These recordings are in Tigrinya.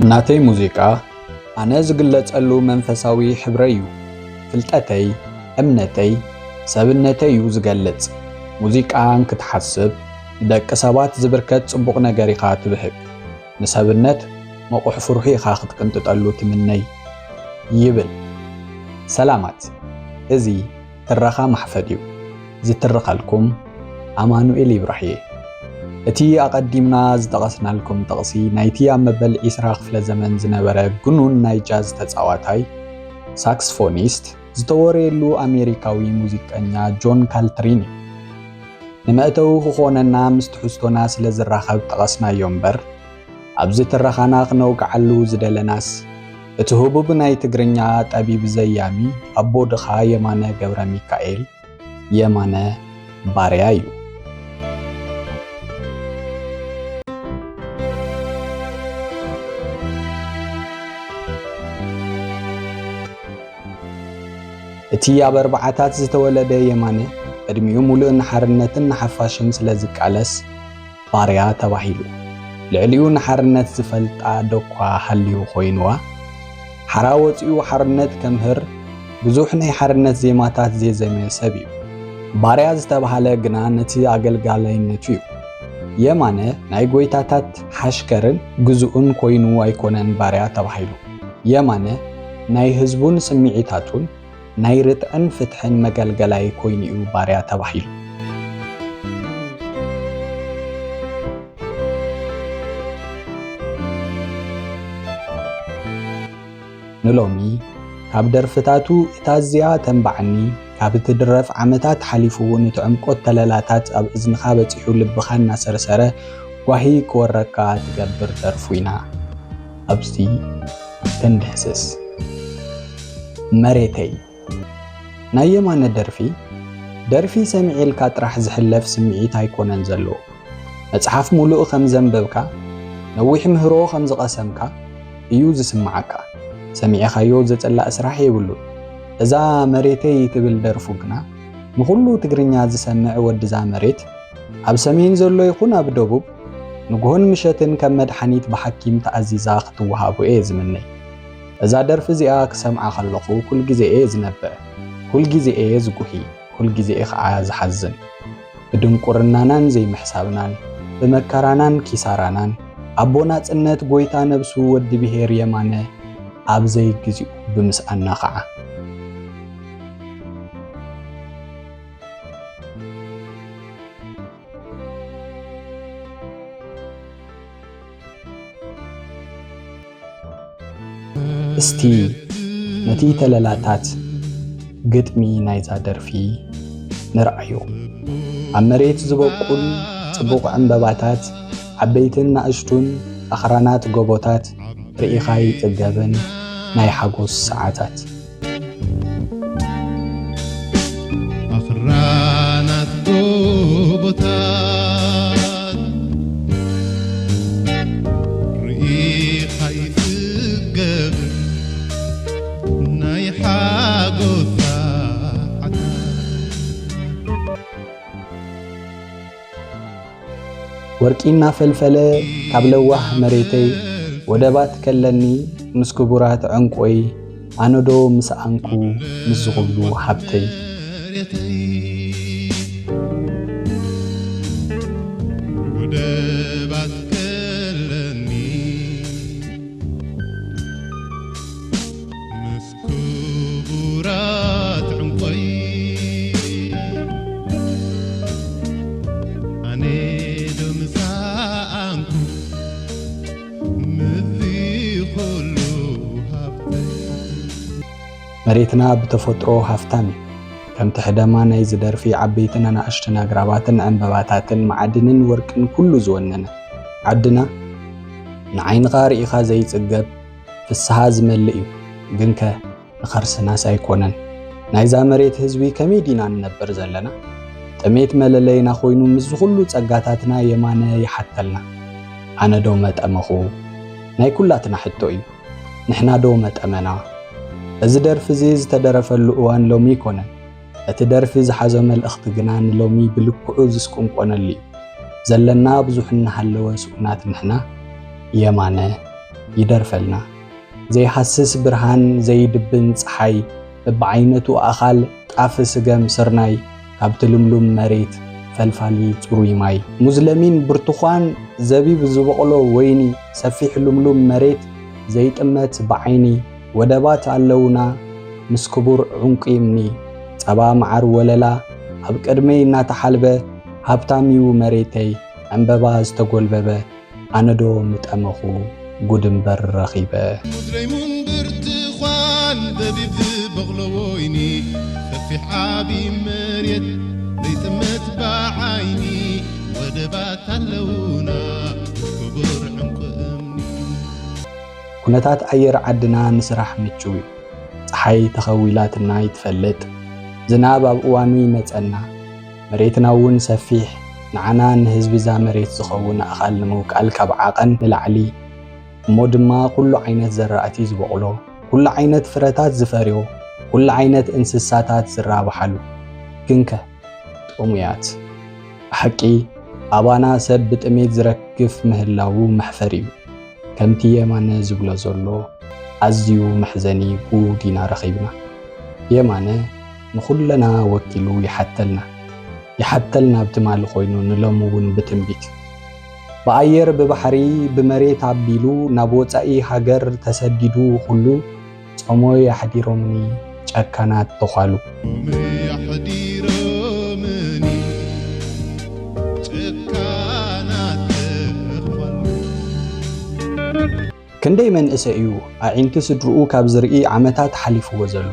ናተይ ሙዚቃ ኣነ ዝግለጸሉ መንፈሳዊ ሕብረ እዩ። ፍልጠተይ፣ እምነተይ፣ ሰብነተይ እዩ ዝገልጽ። ሙዚቃ ክትሓስብ ደቂ ሰባት ዝብርከት ጽቡቕ ነገር ኢኻ ትብህግ። ንሰብነት መቑሕ ፍርሑ ኢኻ ክትቅንጥጠሉ ትምነይ ይብል። ሰላማት፣ እዚ ትረኻ ማሕፈድ እዩ። ዝትረኸልኩም ኣማኑኤል ይብራህየ። እቲ ኣቐዲምና ዝጠቐስናልኩም ጥቕሲ ናይቲ ኣብ መበል 20 ክፍለ ዘመን ዝነበረ ግኑን ናይ ጃዝ ተጻዋታይ ሳክስፎኒስት ዝተወረየሉ ኣሜሪካዊ ሙዚቀኛ ጆን ካልትሪን እዩ። ንመእተዊ ክኾነና ምስ ትሕዝቶና ስለ ዝራኸብ ጠቐስናዮ እምበር ኣብዚ ትረኻና ክነውግዓሉ ዝደለናስ እቲ ህቡብ ናይ ትግርኛ ጠቢብ ዘያሚ ኣቦ ድኻ የማነ ገብረ ሚካኤል የማነ ባርያ እዩ። እቲ ኣብ ኣርባዓታት ዝተወለደ የማነ ዕድሚኡ ሙሉእ ንሓርነትን ንሓፋሽን ስለ ዝቃለስ ባርያ ተባሂሉ። ልዕሊኡ ንሓርነት ዝፈልጣ ደኳ ሃልዩ ኮይኑዋ ሓራ ወፂኡ ሓርነት ከምህር ብዙሕ ናይ ሓርነት ዜማታት ዘዘመ ሰብ እዩ። ባርያ ዝተባሃለ ግና ነቲ ኣገልጋላይነቱ እዩ። የማነ ናይ ጎይታታት ሓሽከርን ግዙኡን ኮይኑ ኣይኮነን ባርያ ተባሂሉ። የማነ ናይ ህዝቡን ስምዒታቱን ናይ ርትዕን ፍትሕን መገልገላይ ኮይኑ እዩ ባርያ ተባሂሉ። ንሎሚ ካብ ደርፍታቱ እታ እዚኣ ተንባዕኒ ካብ እትድረፍ ዓመታት ሓሊፉ ንትዕምቆት ተለላታት ኣብ እዝንኻ በፂሑ ልብኻ እናሰርሰረ ጓሂ ክወረካ ትገብር ደርፉ ኢና ኣብዚ ተንድህስስ። መሬተይ ናይ የማነ ደርፊ ሰሚዒልካ ጥራሕ ዝሕለፍ ስምዒት ኣይኮነን ዘለዎ። መጽሓፍ ሙሉእ ከም ዘንበብካ ነዊሕ ምህሮ ከም ዝቐሰምካ እዩ ዝስማዓካ። ሰሚዕኻዮ ዘጸላእ ስራሕ የብሉን። እዛ መሬተይ ትብል ደርፉ ግና ንኹሉ ትግርኛ ዝሰምዕ ወዲዛ መሬት ኣብ ሰሜን ዘሎ ይኹን ኣብ ደቡብ ንግሆን ምሸትን ከም መድሓኒት ብሓኪም ተኣዚዛ ክትወሃቦ እየ ዝምነይ። እዛ ደርፊ እዚኣ ክሰምዓ ከለኹ ኩል ግዜ እየ ዝነብዕ፣ ኩል ግዜ እየ ዝጉሂ፣ ኩል ግዜ ከዓ ዝሓዝን። ብድንቁርናናን ዘይምሕሳብናን ብመከራናን ኪሳራናን ኣቦና ጽነት ጎይታ ነብሱ ወዲ ብሔር የማነ ኣብ ዘይግዚኡ ብምስኣና ከዓ እስቲ ነቲ ተለላታት ግጥሚ ናይዛ ደርፊ ንርአዮ። ኣብ መሬት ዝበቁል ጽቡቕ ዕምበባታት ዓበይትን ናእሽቱን ኣኽራናት ጎቦታት ርኢኻ ይጥገበን ናይ ሓጎስ ሰዓታት ኣኽራናት ጎቦታት ርኢኻ ይጥገበን ናይ ሓጎስ ሰዓታት ወርቂና ፈልፈለ ካብ ለዋህ መሬተይ ወደባት ከለኒ ምስ ክቡራት ዕንቆይ ኣነዶ ምስኣንኩ ምስ ዝኽብሉ ሃብተይ ወደባት ከለኒ ምስ ክቡራት ዕንቆይ ኣነዶ ምስኣንኩ መሬትና ብተፈጥሮ ሃፍታም እዩ። ከምቲ ሕደማ ናይ ዝደርፊ ዓበይትን ኣናእሽትን ኣግራባትን ዕምበባታትን ማዕድንን ወርቅን ኩሉ ዝወነነ ዓድና ንዓይንኻ ርኢኻ ዘይጽገብ ፍስሓ ዝመልእ እዩ። ግን ከ ንኸርስናስ ኣይኮነን። ናይዛ መሬት ህዝቢ ከመይ ዲና ንነብር ዘለና? ጥሜት መለለይና ኮይኑ ምስ ዝኹሉ ጸጋታትና የማነ ይሓተልና። ኣነ ዶ መጠመኹ? ናይ ኩላትና ሕቶ እዩ። ንሕና ዶ መጠመና? እዚ ደርፊ እዚ ዝተደረፈሉ እዋን ሎሚ ይኮነን። እቲ ደርፊ ዝሓዞ መልእኽቲ ግና ንሎሚ ብልክዑ ዝስቁንቆነሉ እዩ። ዘለና ብዙሕ እናሃለወ ስኡናት ንሕና የማነ ይደርፈልና ዘይሐስስ ብርሃን ዘይድብን ፀሓይ በብዓይነቱ ኣኻል ጣፍ ስገም ስርናይ ካብቲ ልምሉም መሬት ፈልፋሊ ጽሩይ ማይ ሙዝለሚን ብርቱኻን ዘቢብ ዝበቕሎ ወይኒ ሰፊሕ ልምሉም መሬት ዘይጥመት ብዓይኒ ወደባት ኣለውና ምስ ክቡር ዕንቂ እምኒ ጸባ መዓር ወለላ ኣብ ቅድመይ እናተሓልበ ሃብታሚዩ መሬተይ ዕንበባ ዝተጐልበበ ኣነዶ ምጠመኹ ጉድንበር ረኺበ ሙዝለይሙን ብርቱኻን ዘቢብ ዝበቕሎ ወይኒ ሰፊሕ ዓቢ መሬት ዘይጥመት ብዓይኒ ወደባት ኣለውና ክቡር ዕንቂ እምኒ ኩነታት ኣየር ዓድና ንስራሕ ምችው እዩ ፀሓይ ተኸዊላትና ይትፈልጥ ዝናብ ኣብ እዋኑ ይመጸና መሬትና እውን ሰፊሕ ንዓና ንህዝቢ ዛ መሬት ዝኸውን ኣኻል ንምውቃል ካብ ዓቐን ንላዕሊ እሞ ድማ ኩሉ ዓይነት ዘራእቲ ዝበቕሎ ኩሉ ዓይነት ፍረታት ዝፈርዮ ኩሉ ዓይነት እንስሳታት ዝራብሓሉ ግንከ ጥሙያት ብሓቂ ኣባና ሰብ ብጥሜት ዝረግፍ ምህላው መሕፈር እዩ ከምቲ የማነ ዝብሎ ዘሎ ኣዝዩ መሕዘኒ ጉድ ኢና ረኺብና የማነ ንኹለና ወኪሉ ይሓተልና ብትማሊ ኮይኑ ንሎሚ እውን ብትንቢት በአየር በባሕሪ በመሬት አቢሉ ናብ ወፃኢ ሃገር ተሰዲዱ ሁሉ ጾሞ ያሕዲሮምኒ ጨካናት ተኻሉ ክንደይ መንእሰይ እዩ ኣዒንቲ ስድርኡ ካብ ዝርኢ ዓመታት ሓሊፍዎ ዘሎ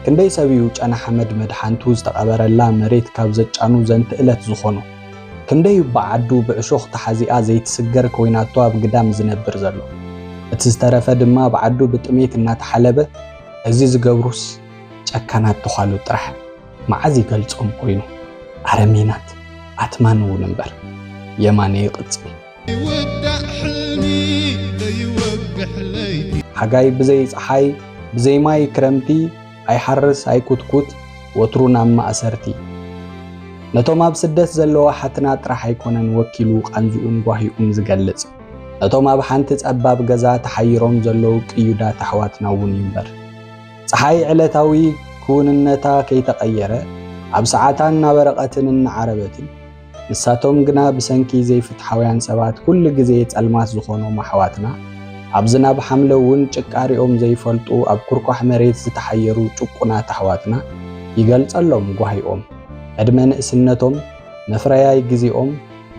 ክንደይ ሰብ እዩ ጨና ሓመድ መድሓንቱ ዝተቐበረላ መሬት ካብ ዘጫኑ ዘንቲ ዕለት ዝኾኑ ክንደይ በዓዱ ብዕሾኽ ተሓዚኣ ዘይትስገር ኮይናቶ ኣብ ግዳም ዝነብር ዘሎ እቲ ዝተረፈ ድማ በዓዱ ብጥሜት እናተሓለበ እዚ ዝገብሩስ ጨካናት ተኻሉ ጥራሕ መዓዝ ይገልጾም ኮይኑ ኣረሜናት ኣትማን እውን እምበር የማነ ይቕጽል ሓጋይ ብዘይ ፀሓይ ብዘይ ማይ ክረምቲ ኣይሓርስ ኣይኩትኩት ወትሩ ናብ ማእሰርቲ ነቶም ኣብ ስደት ዘለዎ ሓትና ጥራሕ ኣይኮነን ወኪሉ ቃንዙኡን ጓሂኡን ዝገልጽ ነቶም ኣብ ሓንቲ ጸባብ ገዛ ተሓይሮም ዘለው ቅዩዳት ኣሕዋትና እውን ይምበር ፀሓይ ዕለታዊ ክውንነታ ከይተቐየረ ኣብ ሰዓታን ናበረቐትን እናዓረበትን ንሳቶም ግና ብሰንኪ ዘይፍትሓውያን ሰባት ኩሉ ግዜ ጸልማት ዝኾኖም ኣሕዋትና ኣብ ዝናብ ሓምለ እውን ጭቃሪኦም ዘይፈልጡ ኣብ ኩርኳሕ መሬት ዝተሓየሩ ጭቁናት ኣሕዋትና ይገልጸሎም ጓሂኦም ዕድመ ንእስነቶም መፍረያይ ጊዜኦም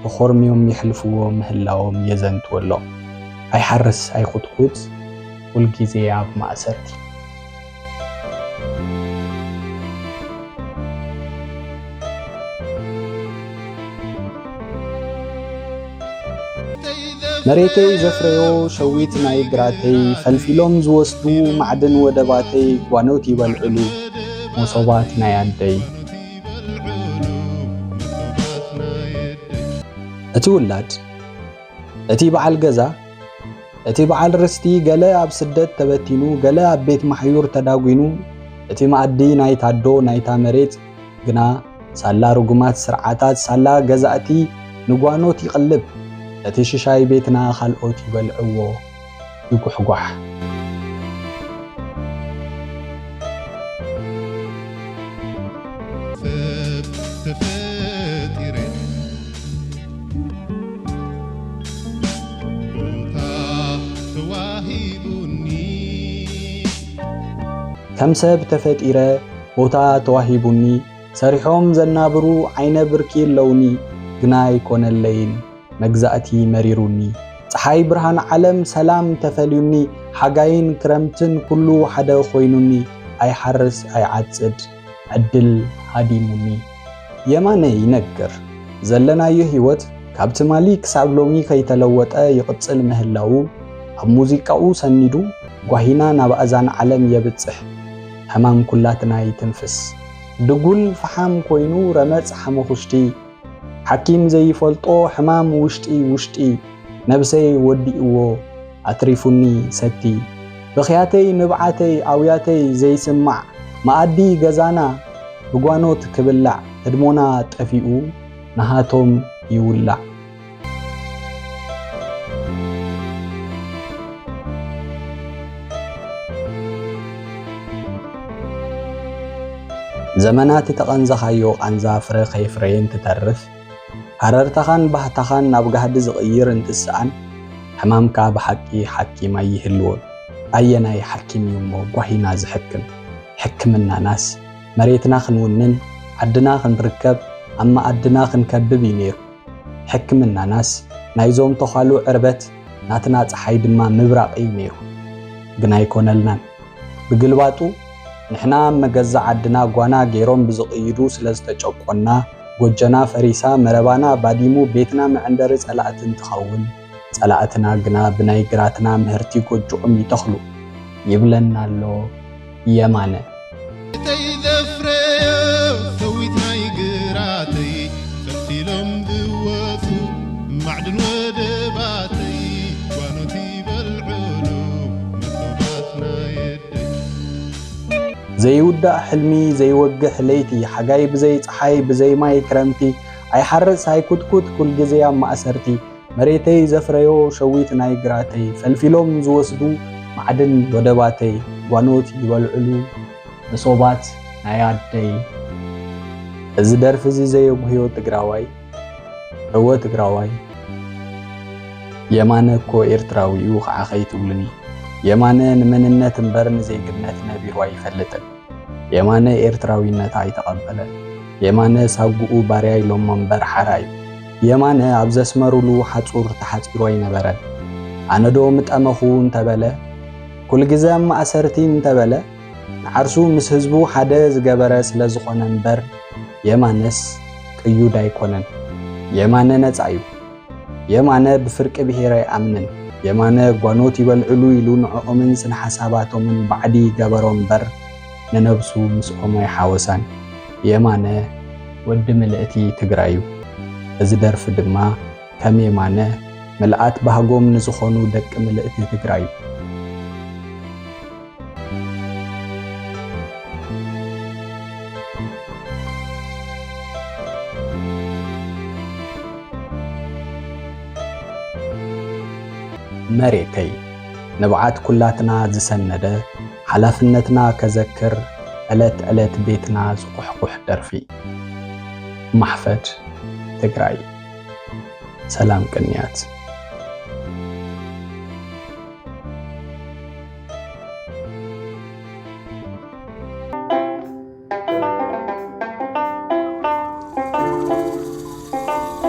ተኾርሚዮም ይሕልፍዎ ምህላዎም የዘንትወሎም ኣይሓርስ ኣይኹትኩት ሁልጊዜ ኣብ ማእሰርቲ መሬተይ ዘፍረዮ ሸዊት ናይ ግራተይ ፈልፊሎም ዝወስዱ ማዕድን ወደባተይ ጓኖት ይበልዕሉ መሶባት ናይ ኣደይ እቲ ውላድ እቲ በዓል ገዛ እቲ በዓል ርስቲ ገለ ኣብ ስደት ተበቲኑ ገለ ኣብ ቤት ማሕዩር ተዳጉኑ እቲ ማዕዲ ናይ ታዶ ናይታ መሬት ግና ሳላ ርጉማት ስርዓታት ሳላ ገዛእቲ ንጓኖት ይቕልብ እቲ ሽሻይ ቤትና ካልኦት ይበልዕዎ ይጉሕጓሕ ከም ሰብ ተፈጢረ ቦታ ተዋሂቡኒ ሰሪሖም ዘናብሩ ዓይነ ብርኪ ለውኒ ግና ይኮነለይን መግዛእቲ መሪሩኒ ፀሓይ ብርሃን ዓለም ሰላም ተፈልዩኒ ሓጋይን ክረምትን ኩሉ ሓደ ኮይኑኒ ኣይሓርስ ኣይዓጽድ ዕድል ሃዲሙኒ የማነ ይነግር ዘለናዮ ህይወት ካብ ትማሊ ክሳብ ሎሚ ከይተለወጠ ይቕጽል ምህላው ኣብ ሙዚቃኡ ሰኒዱ ጓሂና ናብ ኣዛን ዓለም የብጽሕ ሕማም ኩላትና ይትንፍስ ድጉል ፈሓም ኮይኑ ረመጽ ሓመኹሽቲ ሓኪም ዘይፈልጦ ሕማም ውሽጢ ነብሰይ ወዲእዎ ኣትሪፉኒ ሰቲ ብኽያተይ ንብዓተይ ኣውያተይ ዘይስማዕ ማኣዲ ገዛና ብጓኖት ክብላዕ ህድሞና ጠፊኡ ንሃቶም ይውላዕ ዘመናት ተቐንዘኻዮ ቃንዛ ፍረ ከይፍረየን ትተርፍ ሃረርተኻን ባህታኻን ናብ ጋህዲ ዝቕይር እንትስኣን ሕማምካ ብሓቂ ሓኪም ኣይህልዎን ኣየናይ ሓኪም እዩ እሞ ጓሂና ዝሕክም ሕክምና ናስ መሬትና ክንውንን ዓድና ክንርከብ ኣብ ማኣድና ክንከብብ እዩ ነይሩ ሕክምና ናስ ናይዞም ተኻሉ ዕርበት ናትና ፀሓይ ድማ ምብራቕ እዩ ነይሩ ግን ኣይኮነልናን ብግልባጡ ንሕና መገዛ ዓድና ጓና ገይሮም ብዝቕይዱ ስለ ዝተጨቆና ጎጀና ፈሪሳ መረባና ባዲሙ ቤትና መዕንደሪ ጸላእት እንትኸውን ጸላእትና ግና ብናይ ግራትና ምህርቲ ጎጅኦም ይተኽሉ ይብለና ኣሎ የማነ ዘይውዳእ ሕልሚ ዘይወግሕ ለይቲ ሓጋይ ብዘይ ፀሓይ ብዘይ ማይ ክረምቲ ኣይሓርስ ኣይኩትኩት ኩል ግዜ ኣብ ማእሰርቲ መሬተይ ዘፍረዮ ሸዊት ናይ ግራተይ ፈልፊሎም ዝወስዱ ማዕድን ወደባተይ ጓኖት ይበልዕሉ መሶባት ናይ ኣደይ እዚ ደርፊ እዚ ዘየጉህዮ ትግራዋይ እወ ትግራዋይ የማነ እኮ ኤርትራዊ እዩ ከዓ ከይትብሉኒ የማነ ንመንነት እምበር ንዘይግነት ነቢሩ ኣይፈልጥን የማነ ኤርትራዊነት ኣይተቐበለን የማነ ሳጉኡ ባርያ ኢሎም እምበር ሓራ እዩ የማነ ኣብ ዘስመሩሉ ሓፁር ተሓፂሩ ኣይነበረን ኣነዶ ምጠመኹ እንተበለ ኩል ግዜ ማእሰርቲ እንተበለ ንዓርሱ ምስ ህዝቡ ሓደ ዝገበረ ስለ ዝኾነ እምበር የማነስ ቅዩድ ኣይኮነን የማነ ነፃ እዩ የማነ ብፍርቂ ብሄር ኣይኣምንን የማነ ጓኖት ይበልዕሉ ኢሉ ንዕኦምን ስነ ሓሳባቶምን ባዕዲ ገበሮ እምበር ንነብሱ ምስኦም ኣይሓወሳን የማነ ወዲ ምልእቲ ትግራይ እዩ እዚ ደርፊ ድማ ከም የማነ ምልኣት ባህጎም ንዝኾኑ ደቂ ምልእቲ ትግራይ እዩ መሬተይ ንብዓት ኩላትና ዝሰነደ ሓላፍነትና ከዘክር ዕለት ዕለት ቤትና ዝቁሕቁሕ ደርፊ ማሕፈድ ትግራይ ሰላም ቅንያት